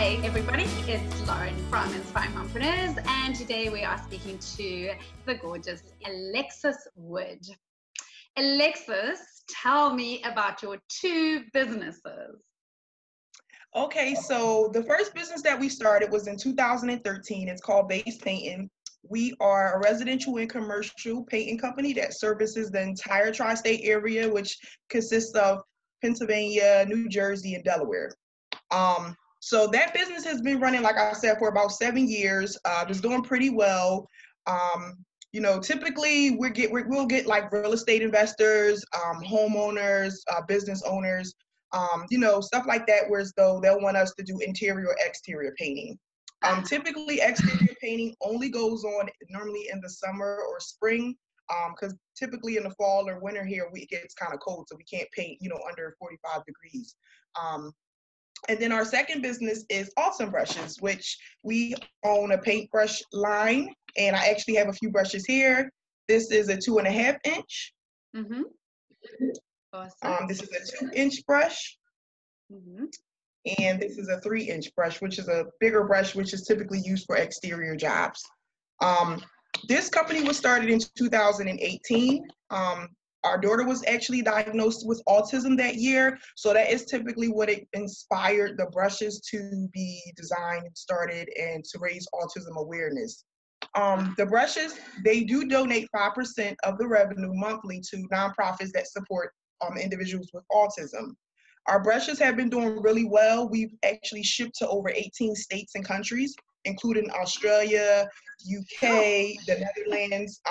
Hi everybody, it's Lauren from Inspiring Mompreneurs, and today we are speaking to the gorgeous Alexis Wood. Alexis, tell me about your two businesses. Okay, so the first business that we started was in 2013. It's called Base Painting. We are a residential and commercial painting company that services the entire tri-state area, which consists of Pennsylvania, New Jersey, and Delaware. So that business has been running, like I said, for about 7 years. It's doing pretty well. Typically we'll get like real estate investors, homeowners, business owners, stuff like that, where as though they'll want us to do interior or exterior painting. Typically exterior painting only goes on normally in the summer or spring, because typically in the fall or winter here, it gets kind of cold, so we can't paint, under 45 degrees. And then our second business is Autsome brushes, which we own a paintbrush line, and I actually have a few brushes here. This is a 2.5 inch. Mm-hmm. Awesome. This is a 2-inch brush. Mm-hmm. And this is a 3-inch brush, which is a bigger brush, which is typically used for exterior jobs. This company was started in 2018. Our daughter was actually diagnosed with autism that year, so that is typically what it inspired the brushes to be designed and started and to raise autism awareness. The brushes, they do donate 5% of the revenue monthly to nonprofits that support individuals with autism. Our brushes have been doing really well. We've actually shipped to over 18 states and countries, including Australia, UK, the Netherlands.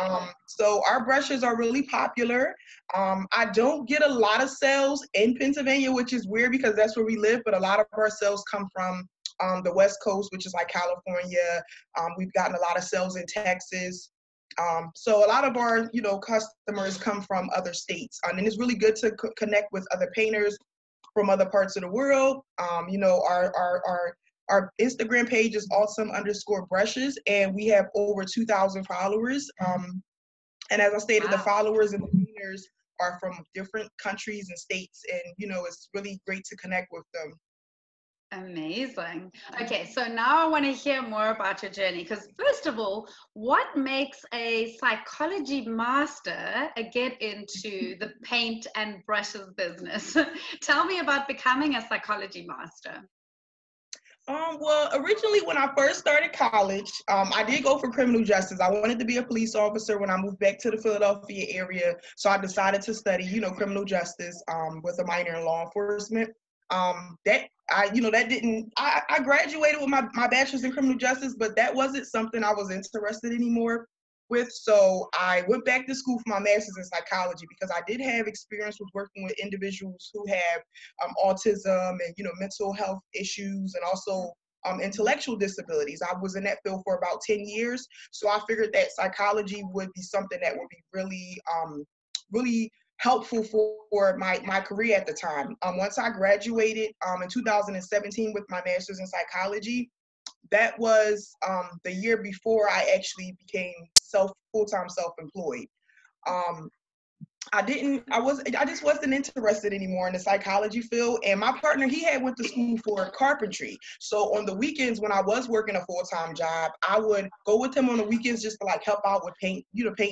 So our brushes are really popular. I don't get a lot of sales in Pennsylvania, which is weird because that's where we live, but a lot of our sales come from the West Coast, which is like California. We've gotten a lot of sales in Texas. So a lot of our, customers come from other states. And it's really good to connect with other painters from other parts of the world. Our Instagram page is Autsome_brushes, and we have over 2,000 followers. And as I stated, Wow. The followers and the painters are from different countries and states, and it's really great to connect with them. Amazing. Okay, so now I want to hear more about your journey, because first of all, what makes a psychology master get into the paint and brushes business? Tell me about becoming a psychology master. Well, originally when I first started college, I did go for criminal justice. I wanted to be a police officer when I moved back to the Philadelphia area. So I decided to study, criminal justice with a minor in law enforcement. I graduated with my bachelor's in criminal justice, but that wasn't something I was interested anymore with. So I went back to school for my master's in psychology because I did have experience with working with individuals who have autism and, mental health issues and also intellectual disabilities. I was in that field for about 10 years. So I figured that psychology would be something that would be really helpful for my career at the time. Once I graduated in 2017 with my master's in psychology, that was the year before I actually became full-time self-employed. I just wasn't interested anymore in the psychology field. And my partner, he had went to school for carpentry. So on the weekends when I was working a full-time job, I would go with him on the weekends just to like help out with paint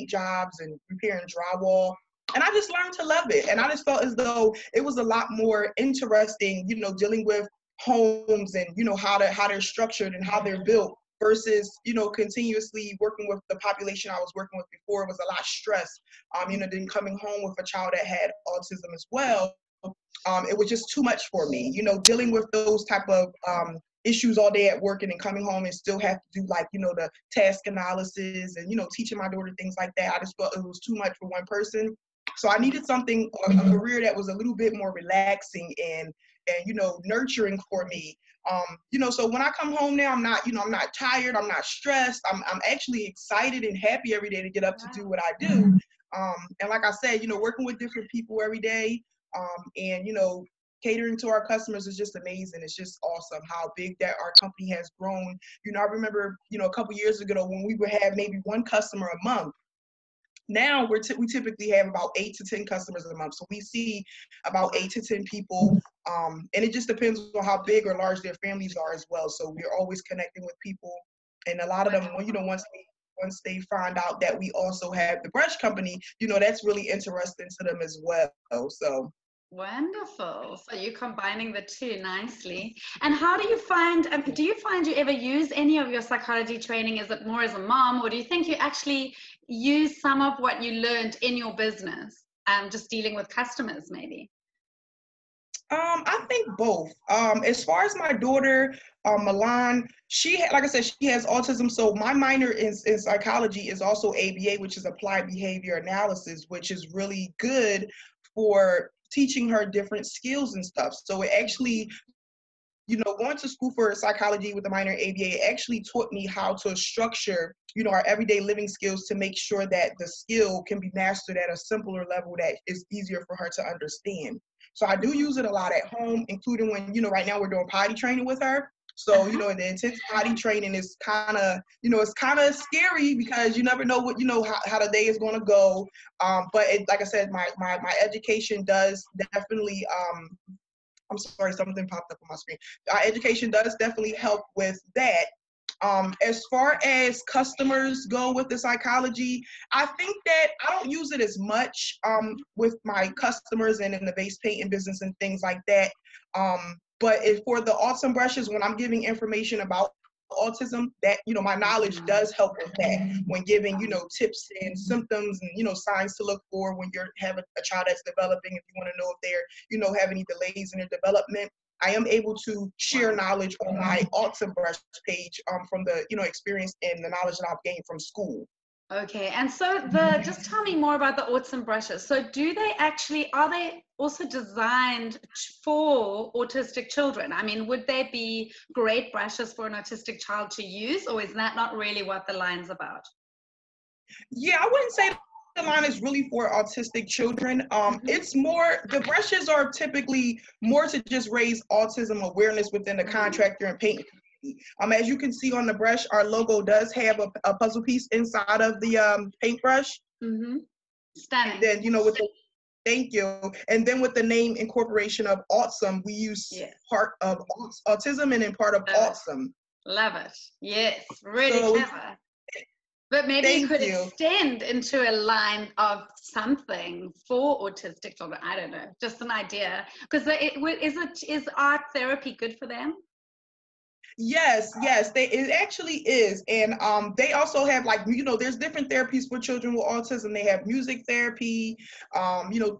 jobs and repairing drywall. And I just learned to love it. And I just felt as though it was a lot more interesting, dealing with homes and, how they're structured and how they're built versus, continuously working with the population I was working with before. It was a lot of stress. Then coming home with a child that had autism as well, it was just too much for me, dealing with those type of issues all day at work and then coming home and still have to do the task analysis and, teaching my daughter things like that. I just felt it was too much for one person. So I needed something, a career that was a little bit more relaxing and nurturing for me. So when I come home now, I'm not tired, I'm not stressed. I'm actually excited and happy every day to get up to do what I do. And like I said, working with different people every day, and catering to our customers is just amazing. It's just awesome how big that our company has grown. I remember, a couple years ago when we would have maybe one customer a month. Now we typically have about 8 to 10 customers a month. So we see about 8 to 10 people And it just depends on how big or large their families are as well. So we're always connecting with people. And a lot of them, once they find out that we also have the brush company, that's really interesting to them as well. So wonderful. So you're combining the two nicely. And how do you find, you ever use any of your psychology training? Is it more as a mom, or do you think you actually use some of what you learned in your business, just dealing with customers maybe? I think both. As far as my daughter, Milan, like I said, she has autism. So my minor in psychology is also ABA, which is applied behavior analysis, which is really good for teaching her different skills and stuff. So it actually, going to school for psychology with a minor in ABA actually taught me how to structure, our everyday living skills to make sure that the skill can be mastered at a simpler level that is easier for her to understand. So I do use it a lot at home, including when, right now we're doing potty training with her. So, the intense potty training is kind of, it's kind of scary because you never know what, how the day is going to go. But like I said, my education does definitely, I'm sorry, something popped up on my screen. Our education does definitely help with that. As far as customers go with the psychology, I think that I don't use it as much with my customers and in the vase painting business and things like that. But for the Autsome brushes, when I'm giving information about autism, that, my knowledge does help with that when giving, tips and symptoms and, signs to look for when you have a child that's developing, if you want to know if they're, have any delays in their development. I am able to share knowledge on my Autsome brush page from the, experience and the knowledge that I've gained from school. Okay, and so just tell me more about the Autsome brushes. So are they also designed for autistic children? I mean, would they be great brushes for an autistic child to use, or is that not really what the line's about? Yeah, I wouldn't say the line is really for autistic children. It's more, the brushes are typically more to just raise autism awareness within the contractor and paint. As you can see on the brush, our logo does have a puzzle piece inside of the paintbrush. Stunning. And then, thank you. And then with the name incorporation of Autsome, we use part of autism and then part of Autsome. Love it. Yes, really clever. But maybe you could extend into a line of something for autistic children. I don't know, just an idea. Because is art therapy good for them? Yes, it actually is. And they also have, like, there's different therapies for children with autism. They have music therapy,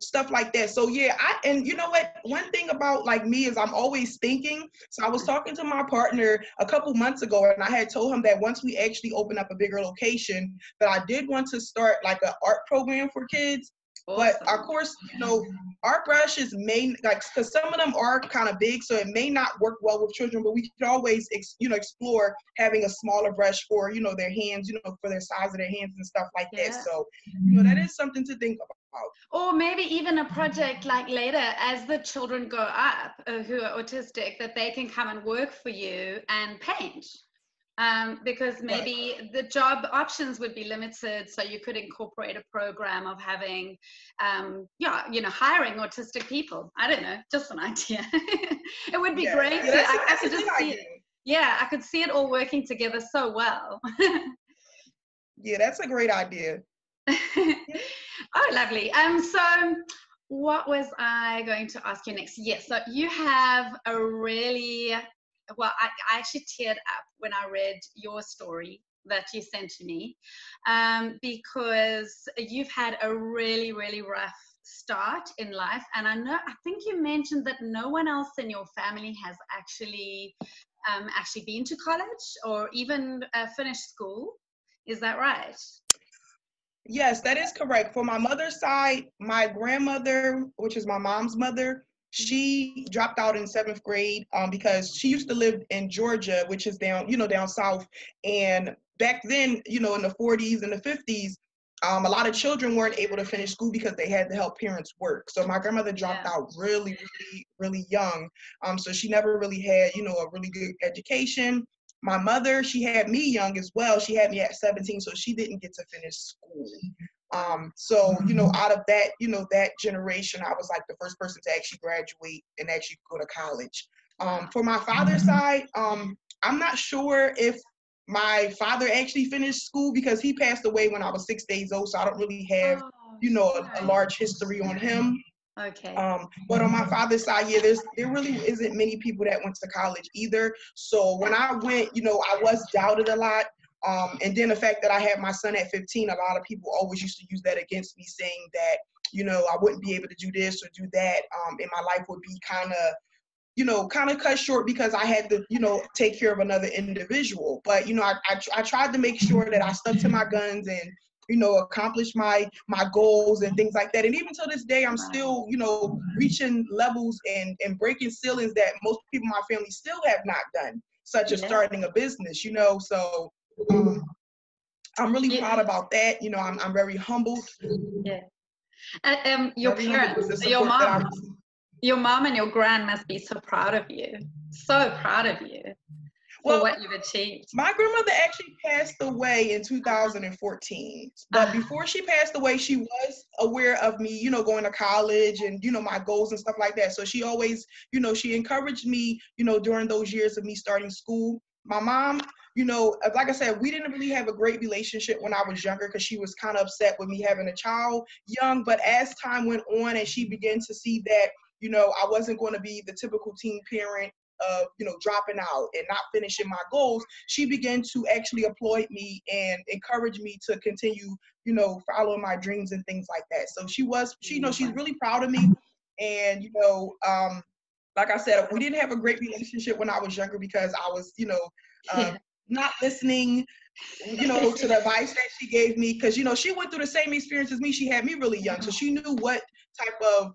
stuff like that. So yeah, and you know what, one thing about like me is I'm always thinking. So I was talking to my partner a couple months ago, and I had told him that once we actually open up a bigger location, that I did want to start like an art program for kids. Awesome. But of course, art brushes because some of them are kind of big, so it may not work well with children, but we could always, explore having a smaller brush for, their hands, for their size of their hands and stuff like that. So, that is something to think about. Or maybe even a project like later as the children go up who are autistic, that they can come and work for you and paint. Because maybe the job options would be limited, so you could incorporate a program of having, hiring autistic people. I don't know, just an idea. It would be great. I could just see it. Yeah, I could see it all working together so well. Yeah, that's a great idea. Oh, lovely. So what was I going to ask you next? Yes, so you have a really... Well, I actually teared up when I read your story that you sent to me, because you've had a really, really rough start in life. And I think you mentioned that no one else in your family has actually been to college or even finished school. Is that right? Yes, that is correct. For my mother's side, my grandmother, which is my mom's mother, she dropped out in 7th grade because she used to live in Georgia, which is down south. And back then, in the 40s and the 50s, a lot of children weren't able to finish school because they had to help parents work. So my grandmother dropped out really, really, really young. So she never really had, a really good education. My mother, she had me young as well. She had me at 17, so she didn't get to finish school. So, out of that, that generation, I was like the first person to actually graduate and actually go to college. For my father's side, I'm not sure if my father actually finished school because he passed away when I was 6 days old. So I don't really have, a large history on him. Okay. But on my father's side, there really isn't many people that went to college either. So when I went, I was doubted a lot. And then the fact that I had my son at 15, a lot of people always used to use that against me, saying that, I wouldn't be able to do this or do that. And my life would be kind of cut short because I had to, take care of another individual. But, I tried to make sure that I stuck to my guns and, accomplish my goals and things like that. And even to this day, I'm still, reaching levels and breaking ceilings that most people in my family still have not done, such as starting a business, So I'm really proud about that. I'm very humbled. Yeah. Your parents, your mom and your gran must be so proud of you. So proud of you for what you've achieved. My grandmother actually passed away in 2014. But before she passed away, she was aware of me, going to college and, my goals and stuff like that. So she always, she encouraged me, during those years of me starting school. My mom, like I said, we didn't really have a great relationship when I was younger because she was kind of upset with me having a child young. But as time went on and she began to see that, I wasn't going to be the typical teen parent of, dropping out and not finishing my goals, she began to actually applaud me and encourage me to continue, following my dreams and things like that. So she's really proud of me. And, like I said, we didn't have a great relationship when I was younger because I was, not listening, to the advice that she gave me. Because, she went through the same experience as me. She had me really young. So she knew what type of,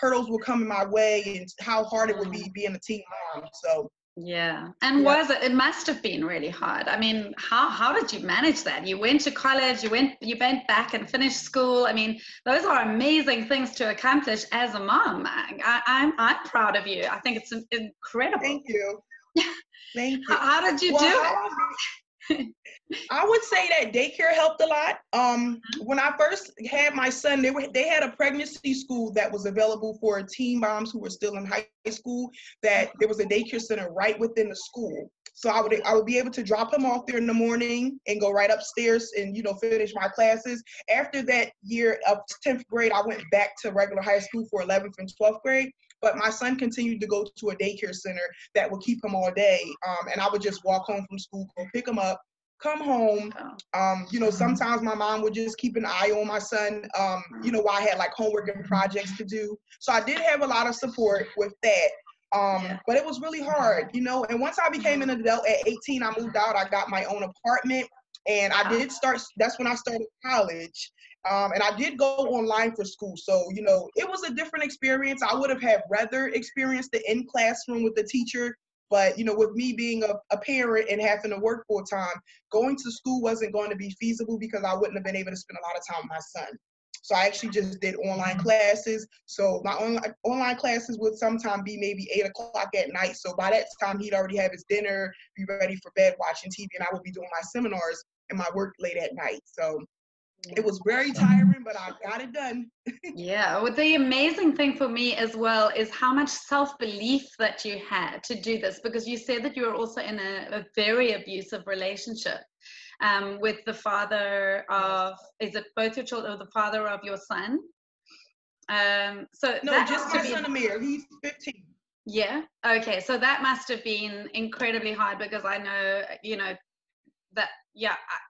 hurdles will come in my way and how hard it would be being a teen mom. So yeah. And it must have been really hard. I mean, how did you manage that? You went to college, you went back and finished school. I mean, those are amazing things to accomplish as a mom. I'm proud of you. I think it's incredible. Thank you. Thank you. How did you do it? I would say that daycare helped a lot. When I first had my son, they had a pregnancy school that was available for teen moms who were still in high school. That there was a daycare center right within the school, so I would be able to drop him off there in the morning and go right upstairs and finish my classes. After that year of 10th grade, I went back to regular high school for 11th and 12th grade. But my son continued to go to a daycare center that would keep him all day. And I would just walk home from school, go pick him up, come home. Sometimes my mom would just keep an eye on my son, while I had like homework and projects to do. So I did have a lot of support with that. But it was really hard, and once I became an adult at 18, I moved out. I got my own apartment and that's when I started college. And I did go online for school. So, it was a different experience. I would have had rather experienced the in-classroom with the teacher. But, with me being a parent and having to work full time, going to school wasn't going to be feasible because I wouldn't have been able to spend a lot of time with my son. So I actually just did online classes. So my online classes would sometimes be maybe 8 o'clock at night. So by that time, he'd already have his dinner, be ready for bed, watching TV, and I would be doing my seminars and my work late at night. So it was very tiring, but I got it done. Yeah, well, the amazing thing for me as well is how much self-belief that you had to do this, because you said that you were also in a very abusive relationship with the father of, is it both your children or the father of your son? No, just my son Amir, he's 15. Yeah, okay, so that must have been incredibly hard because I know, that,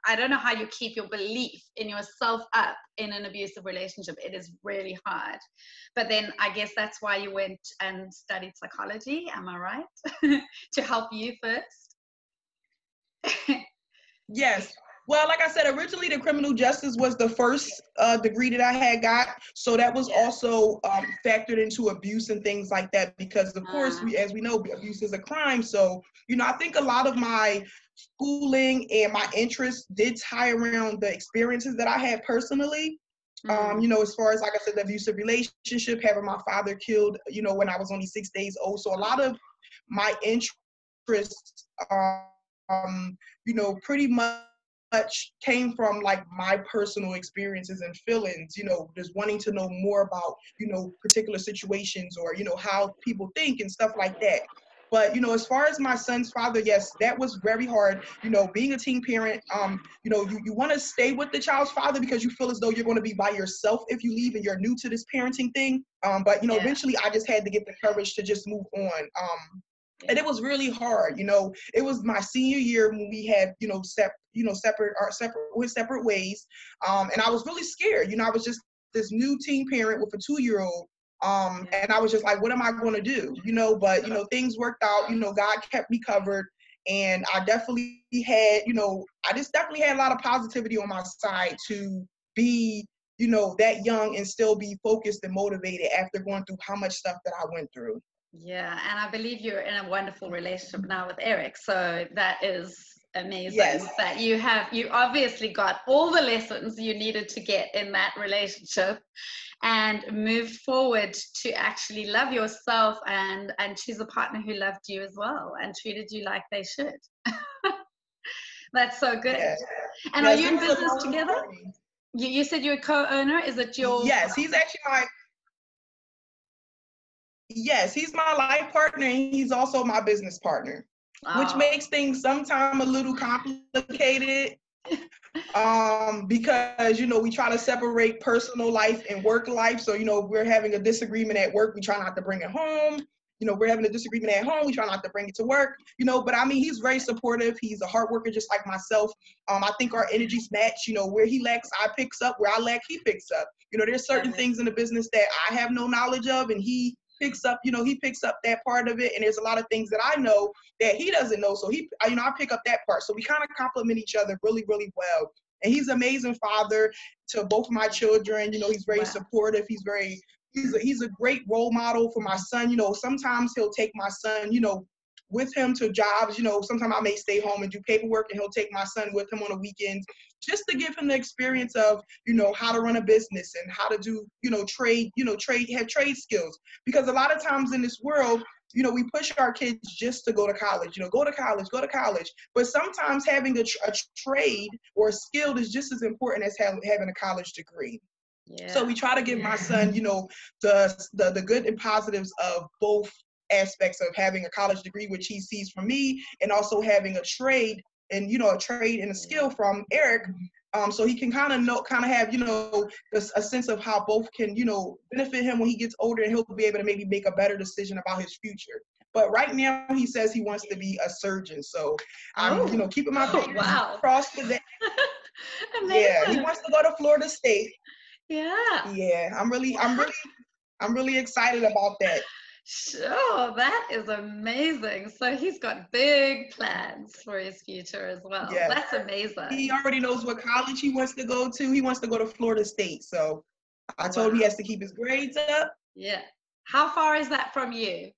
I don't know how you keep your belief in yourself up in an abusive relationship. It is really hard. But then I guess that's why you went and studied psychology, am I right? To help you first? Yes. Well, like I said, originally the criminal justice was the first degree that I had got. So that was also factored into abuse and things like that because, of course, as we know, abuse is a crime. So, I think a lot of my schooling and my interests did tie around the experiences that I had personally. As far as, like I said, the abusive relationship, having my father killed, when I was only 6 days old. So a lot of my interests, pretty much much came from like my personal experiences and feelings, just wanting to know more about, particular situations or, how people think and stuff like that. But, as far as my son's father, yes, that was very hard. Being a teen parent, you want to stay with the child's father because you feel as though you're going to be by yourself if you leave and you're new to this parenting thing. But, eventually I just had to get the courage to just move on. And it was really hard. It was my senior year when we had, separate ways. And I was really scared. I was just this new teen parent with a 2-year-old. And I was just like, what am I going to do? But, things worked out, God kept me covered. And I definitely had, I just definitely had a lot of positivity on my side to be, that young and still be focused and motivated after going through how much stuff that I went through. Yeah, and I believe you're in a wonderful relationship now with Eric. So that is amazing. Yes. That you obviously got all the lessons you needed to get in that relationship and moved forward to actually love yourself and choose a partner who loved you as well and treated you like they should. That's so good. Yes. And yes, are you in business together? You said you're a co-owner. Is it your? Yes, he's actually Yes, he's my life partner and he's also my business partner, which makes things sometimes a little complicated because, we try to separate personal life and work life. So, we're having a disagreement at work. We try not to bring it home. We're having a disagreement at home. We try not to bring it to work, but I mean, he's very supportive. He's a hard worker, just like myself. I think our energies match, where he lacks, I picks up, where I lack, he picks up. There's certain things in the business that I have no knowledge of and he picks up that part of it. And there's a lot of things that I know that he doesn't know. So I pick up that part. So we kind of complement each other really, really well. And he's an amazing father to both of my children. He's very supportive. He's a great role model for my son. Sometimes he'll take my son, with him to jobs. Sometimes I may stay home and do paperwork and he'll take my son with him on the weekends just to give him the experience of, how to run a business and how to do, trade, have trade skills. Because a lot of times in this world, we push our kids just to go to college, go to college. But sometimes having a trade or a skill is just as important as having a college degree. Yeah. So we try to give my son, the good and positives of both aspects of having a college degree, which he sees from me, and also having a trade and, a trade and a skill from Eric. So he can kind of have, a sense of how both can, benefit him when he gets older, and he'll be able to maybe make a better decision about his future. But right now he says he wants to be a surgeon. So I'm, keeping my fingers crossed for that. Yeah, he wants to go to Florida State. Yeah, I'm really excited about that. Sure, that is amazing. So he's got big plans for his future as well. Yes. That's amazing. He already knows what college he wants to go to. He wants to go to Florida State. So I told him he has to keep his grades up. Yeah. How far is that from you?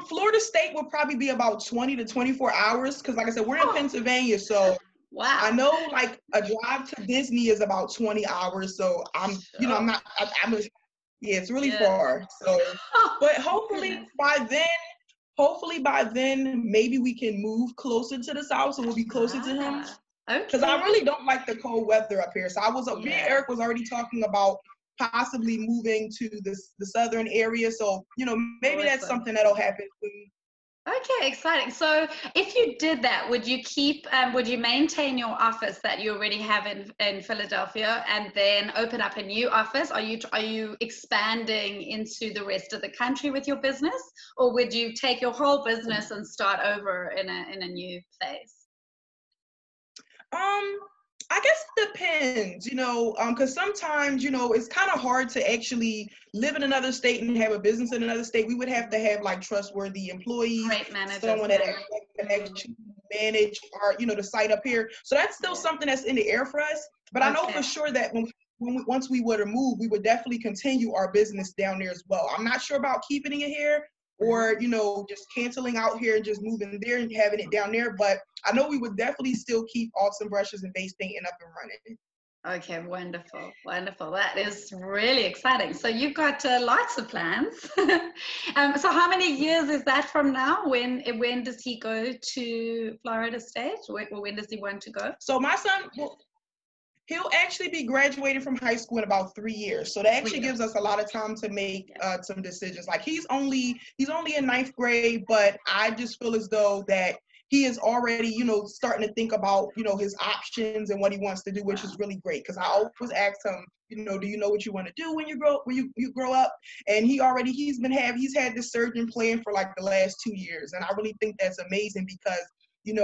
Florida State will probably be about 20 to 24 hours because, like I said, we're in Pennsylvania. So I know like a drive to Disney is about 20 hours. So I'm it's really far. So, but hopefully by then, maybe we can move closer to the south, so we'll be closer to him. Okay. Because I really don't like the cold weather up here. So me and Eric was already talking about possibly moving to the southern area. So, maybe that's something that'll happen soon. Okay, exciting. So if you did that, would you maintain your office that you already have in Philadelphia and then open up a new office? Are you expanding into the rest of the country with your business, or would you take your whole business and start over in a new place? I guess it depends, because sometimes, it's kind of hard to actually live in another state and have a business in another state. We would have to have like trustworthy employees, someone that can actually manage our, the site up here. So that's still something that's in the air for us. But I know for sure that once we were to move, we would definitely continue our business down there as well. I'm not sure about keeping it here or, just canceling out here and just moving there and having it down there. But I know we would definitely still keep Autsome Brushes and Base Painting up and running. Okay, wonderful, wonderful. That is really exciting. So you've got lots of plans. So how many years is that from now? When does he go to Florida State? When does he want to go? So my son, well, he'll actually be graduating from high school in about 3 years. So that actually gives us a lot of time to make some decisions. Like he's only in ninth grade, but I just feel as though that he is already, starting to think about, his options and what he wants to do, which is really great. Because I always ask him, do you know what you want to do when you grow up? And he's had this surgeon plan for like the last 2 years, and I really think that's amazing because in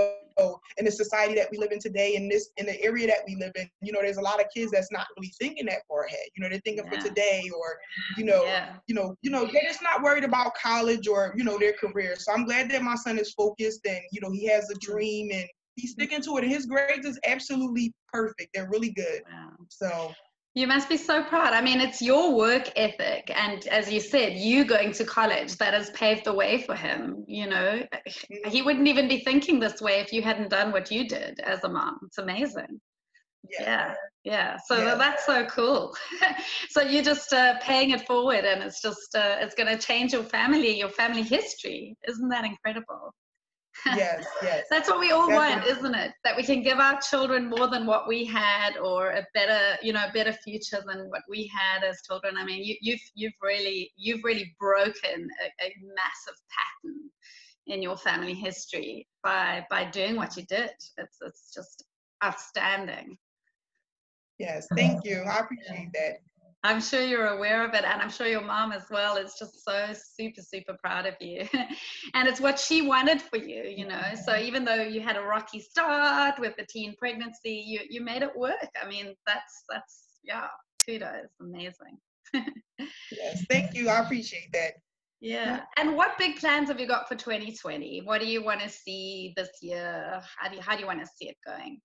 the society that we live in today, in the area that we live in, there's a lot of kids that's not really thinking that far ahead. They're thinking for today, or they're just not worried about college or their career. So I'm glad that my son is focused and he has a dream and he's sticking to it. And his grades is absolutely perfect. They're really good. Wow. So. You must be so proud. I mean, it's your work ethic. And as you said, you going to college, that has paved the way for him. He wouldn't even be thinking this way if you hadn't done what you did as a mom. It's amazing. Yeah. So that's so cool. So you're just paying it forward, and it's just, it's going to change your family history. Isn't that incredible? Yes. That's what we all want, isn't it? That we can give our children more than what we had, or a better future than what we had as children. I mean, you've really broken a massive pattern in your family history by doing what you did. It's just outstanding. Yes, thank you. I appreciate that. I'm sure you're aware of it, and I'm sure your mom as well is just so super, super proud of you. And it's what she wanted for you, So even though you had a rocky start with the teen pregnancy, you made it work. I mean, that's kudos, amazing. Yes, thank you. I appreciate that. Yeah. And what big plans have you got for 2020? What do you want to see this year? How do you want to see it going?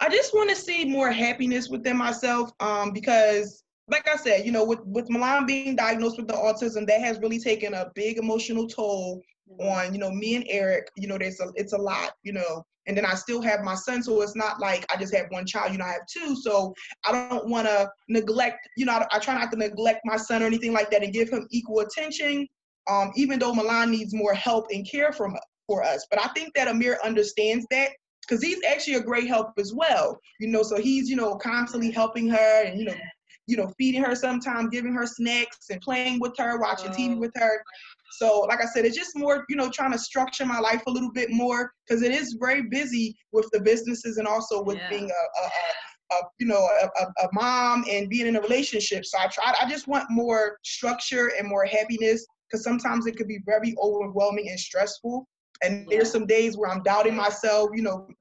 I just want to see more happiness within myself, because like I said, with Milan being diagnosed with the autism, that has really taken a big emotional toll on, me and Eric. It's a lot, and then I still have my son, so it's not like I just have one child, I have two. So I don't want to neglect, I try not to neglect my son or anything like that and give him equal attention, even though Milan needs more help and care for us. But I think that Amir understands that, because he's actually a great help as well, so he's, constantly helping her and, feeding her sometimes, giving her snacks and playing with her, watching TV with her. So like I said, it's just more, trying to structure my life a little bit more, because it is very busy with the businesses and also with being a mom and being in a relationship. So I just want more structure and more happiness, because sometimes it could be very overwhelming and stressful. And there's some days where I'm doubting myself,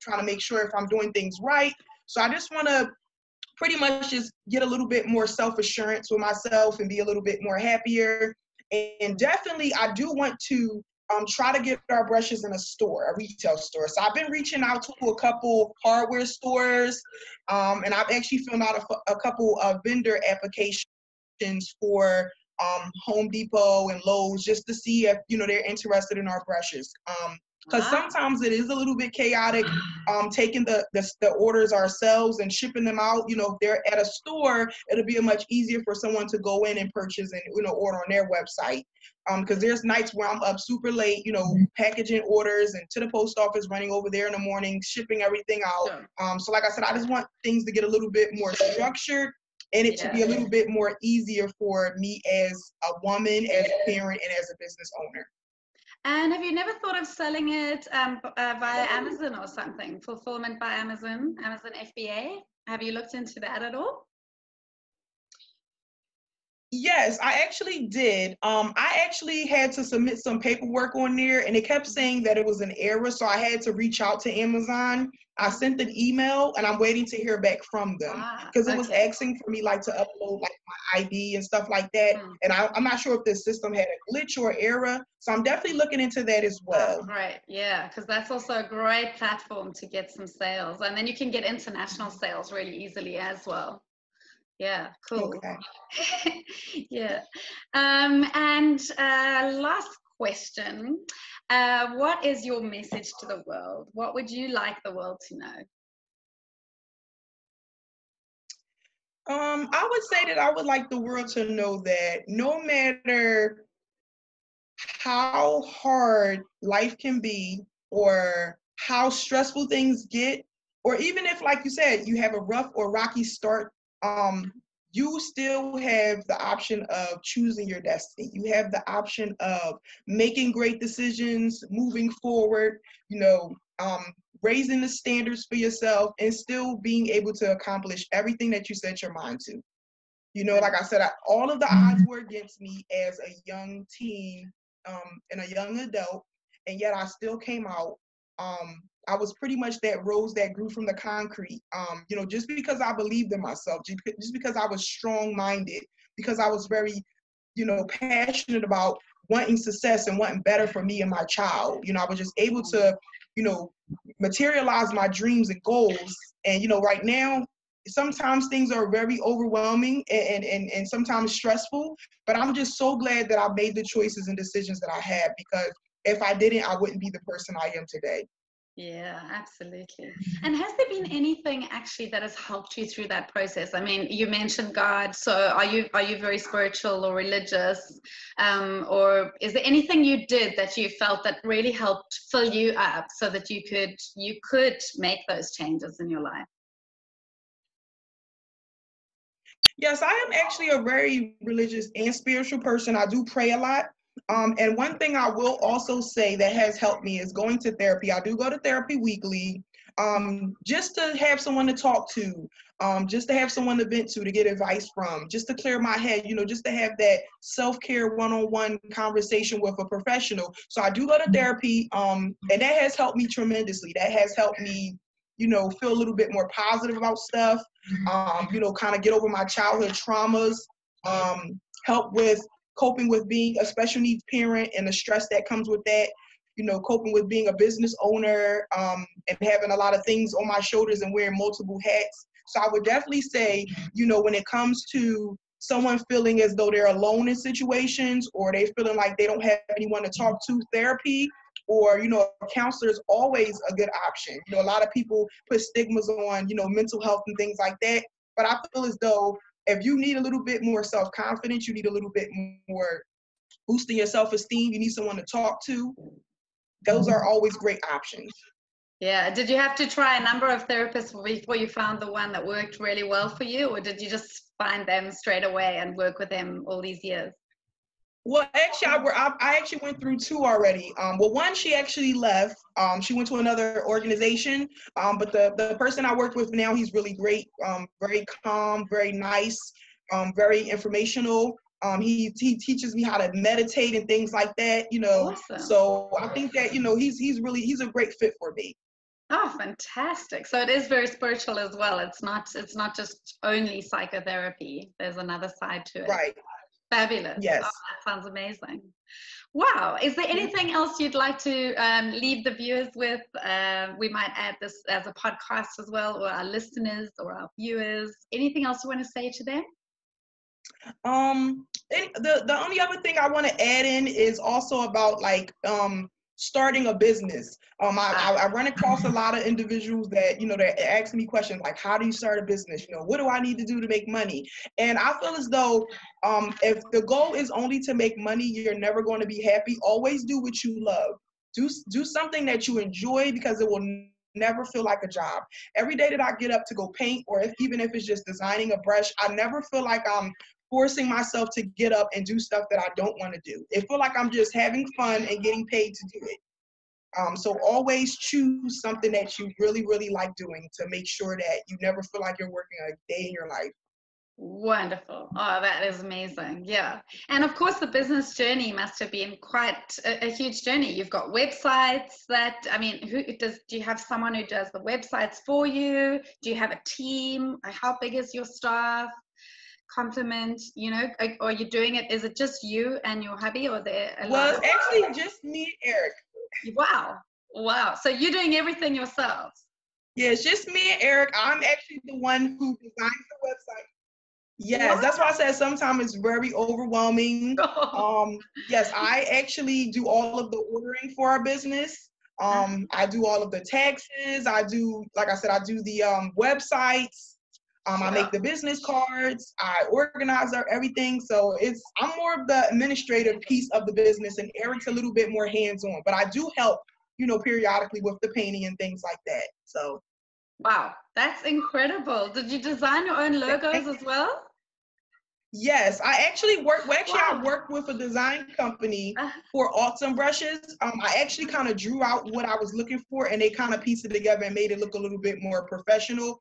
trying to make sure if I'm doing things right. So I just want to pretty much just get a little bit more self-assurance with myself and be a little bit more happier. And definitely, I do want to try to get our brushes in a retail store. So I've been reaching out to a couple hardware stores, and I've actually filled out a couple of vendor applications for Home Depot and Lowe's, just to see if they're interested in our brushes. Because sometimes it is a little bit chaotic taking the orders ourselves and shipping them out. If they're at a store, it'll be much easier for someone to go in and purchase and order on their website. Because there's nights where I'm up super late, packaging orders and to the post office, running over there in the morning, shipping everything out. So like I said, I just want things to get a little bit more structured, and it to be a little bit more easier for me as a woman, as a parent, and as a business owner. And have you never thought of selling it via Amazon or something? Fulfillment by Amazon FBA? Have you looked into that at all? Yes, I actually did. I actually had to submit some paperwork on there, and it kept saying that it was an error, so I had to reach out to Amazon. I sent an email, and I'm waiting to hear back from them, because it was asking for me to upload my ID and stuff like that. And I'm not sure if this system had a glitch or error, so I'm definitely looking into that as well. Right, yeah, because that's also a great platform to get some sales, and then you can get international sales really easily as well. Yeah, cool. Okay. Yeah. And last question. What is your message to the world? What would you like the world to know? I would say that I would like the world to know that no matter how hard life can be or how stressful things get, or even if, like you said, you have a rough or rocky start, you still have the option of choosing your destiny. You have the option of making great decisions, moving forward, raising the standards for yourself, and still being able to accomplish everything that you set your mind to. Like I said, all of the odds were against me as a young teen and a young adult, and yet I still came out. I was pretty much that rose that grew from the concrete, just because I believed in myself, just because I was strong-minded, because I was very, passionate about wanting success and wanting better for me and my child. I was just able to, materialize my dreams and goals. And, right now, sometimes things are very overwhelming and sometimes stressful, but I'm just so glad that I made the choices and decisions that I had, because if I didn't, I wouldn't be the person I am today. Yeah, absolutely. And has there been anything actually that has helped you through that process? I mean, you mentioned God, so are you very spiritual or religious? Or is there anything you did that you felt that really helped fill you up so that you could make those changes in your life? Yes, I am actually a very religious and spiritual person. I do pray a lot. And one thing I will also say that has helped me is going to therapy. I do go to therapy weekly, just to have someone to talk to, just to have someone to vent to get advice from, just to clear my head, just to have that self-care one-on-one conversation with a professional. So I do go to therapy, and that has helped me tremendously. That has helped me, feel a little bit more positive about stuff, kind of get over my childhood traumas, help with coping with being a special needs parent and the stress that comes with that, coping with being a business owner, and having a lot of things on my shoulders and wearing multiple hats. So I would definitely say, when it comes to someone feeling as though they're alone in situations, or they feeling like they don't have anyone to talk to, therapy or, a counselor is always a good option. A lot of people put stigmas on, mental health and things like that. But I feel as though if you need a little bit more self-confidence, you need a little bit more boosting your self-esteem, you need someone to talk to, those are always great options. Yeah. Did you have to try a number of therapists before you found the one that worked really well for you, or did you just find them straight away and work with them all these years? Well, actually, I actually went through two already. Well, one, she actually left. She went to another organization. But the person I work with now, he's really great. Very calm, very nice, very informational. He teaches me how to meditate and things like that. Awesome. So I think that he's a great fit for me. Oh, fantastic. So it is very spiritual as well. It's not just only psychotherapy. There's another side to it. Right. Fabulous. Yes. Oh, that sounds amazing. Wow. Is there anything else you'd like to leave the viewers with? We might add this as a podcast as well, or our listeners or our viewers. Anything else you want to say to them? The only other thing I want to add in is also about starting a business. I run across a lot of individuals that, they're asking me questions like, how do you start a business? What do I need to do to make money? And I feel as though if the goal is only to make money, you're never going to be happy. Always do what you love. Do something that you enjoy, because it will never feel like a job. Every day that I get up to go paint, or even if it's just designing a brush, I never feel like I'm forcing myself to get up and do stuff that I don't want to do. It feels like I'm just having fun and getting paid to do it. So always choose something that you really, really like doing, to make sure that you never feel like you're working a day in your life. Wonderful. Oh, that is amazing. Yeah. And of course, the business journey must have been quite a huge journey. You've got websites do you have someone who does the websites for you? Do you have a team? How big is your staff? Complement, or are you doing it? Is it just you and your hubby, or there a lot of... actually just me and Eric. Wow. So you're doing everything yourselves? Yeah, it's just me and Eric. I'm actually the one who designs the website. Yes, wow. That's why I said sometimes it's very overwhelming. Yes, I actually do all of the ordering for our business. I do all of the taxes. I do, like I said, I do the websites. I make the business cards, I organize everything. So I'm more of the administrative piece of the business, and Eric's a little bit more hands-on. But I do help, periodically with the painting and things like that. So. Wow, that's incredible. Did you design your own logos as well? Yes, I actually work. Well, actually, Wow. I worked with a design company for Autsome brushes. I actually kind of drew out what I was looking for, and they kind of pieced it together and made it look a little bit more professional.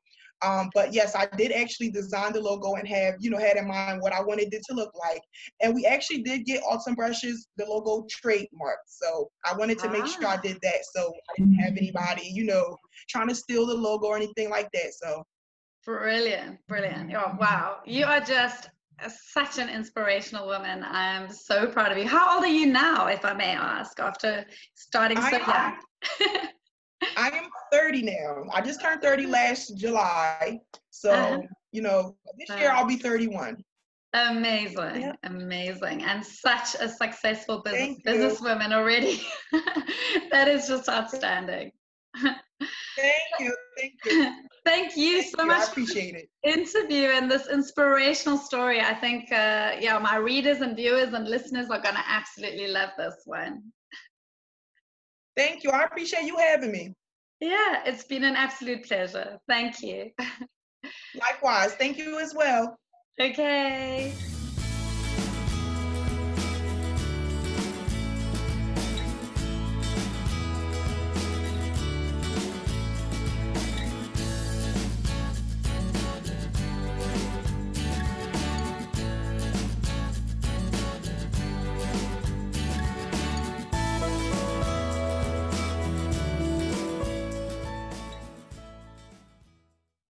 But yes, I did actually design the logo and had in mind what I wanted it to look like. And we actually did get Autsome brushes, the logo trademarked. So I wanted to make sure I did that. So I didn't have anybody, trying to steal the logo or anything like that. So. Brilliant, brilliant. Oh, wow. You are just such an inspirational woman. I am so proud of you. How old are you now, if I may ask, after starting so young? I am 30 now. I just turned 30 last July. So, this year I'll be 31. Amazing, yeah. Amazing. And such a successful businesswoman already. That is just outstanding. Thank you. Thank you so much. I appreciate it. Interview and this inspirational story. I think, my readers and viewers and listeners are going to absolutely love this one. Thank you. I appreciate you having me. Yeah, it's been an absolute pleasure. Thank you. Likewise. Thank you as well. Okay.